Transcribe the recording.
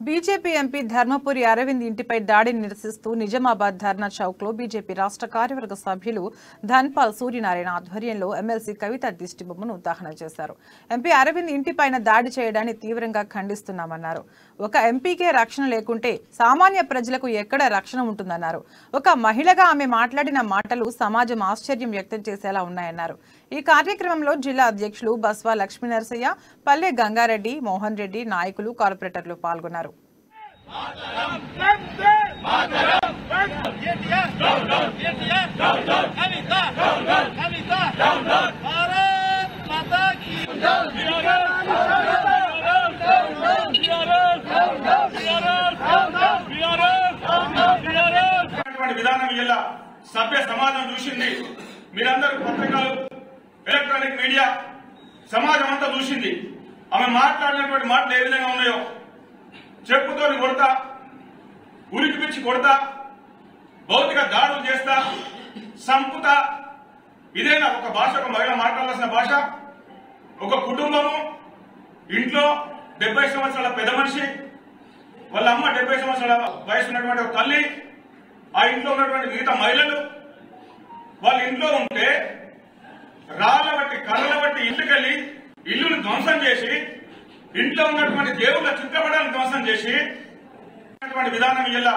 BJP MP Dharmapuri Arvind ఇంటిపై దాడిని నిరసిస్తూ నిజామాబాద్ ధర్నా చౌక్ లో బీజేపీ రాష్ట్ర కార్యవర్గ సభ్యులు ధన్పాల్ సూర్యనారాయణ ఆధ్వర్యంలో ఎమ్మెల్సీ కవిత దిష్టిబొమ్మను దహనం చేశారు. ఎంపీ అరవింద్ ఇంటిపైన దాడి చేయడాన్ని తీవ్రంగా ఖండిస్తున్నామన్నారు. ఒక ఎంపీకే రక్షణ లేకుంటే సామాన్య ప్రజలకు ఎక్కడ రక్షణ ఉంటుందన్నారు. ఒక మహిళగా ఆమె మాట్లాడిన మాటలు సమాజం ఆశ్చర్యం వ్యక్తం చేసేలా ఉన్నాయన్నారు. ఈ కార్యక్రమంలో జిల్లా అధ్యక్షులు బస్వా లక్ష్మీనరసయ్య, పల్లె గంగారెడ్డి, మోహన్ రెడ్డి, నాయకులు, కార్పొరేటర్లు పాల్గొన్నారు. విధానం ఇలా సభ్య సమాజం చూసింది. మీరందరూ పత్రికలు, ఎలక్ట్రానిక్ మీడియా సమాజం అంతా చూసింది. ఆమె మాట్లాడినటువంటి మాటలు ఏ విధంగా ఉన్నాయో, చెప్పుతో కొడతా, ఉరికి పిచ్చి కొడతా, భౌతిక దాడులు చేస్తా, సంపుతా. ఇదేనా ఒక భాష? ఒక మహిళ మాట్లాడాల్సిన భాష? ఒక కుటుంబము, ఇంట్లో 70 సంవత్సరాల పెద్ద మనిషి, వాళ్ళ అమ్మ 70 సంవత్సరాల వయసు ఉన్నటువంటి ఒక తల్లి, ఆ ఇంట్లో ఉన్నటువంటి మిగతా మహిళలు వాళ్ళ ఇంట్లో ఉంటే రాళ్ల బట్టి, కర్రల బట్టి ఇంటికెళ్లి ఇల్లును ధ్వంసం చేసి, ఇంట్లో ఉన్నటువంటి దేవుళ్ళ చిత్రపటాలను ధ్వంసం చేసి విధానం ఇలా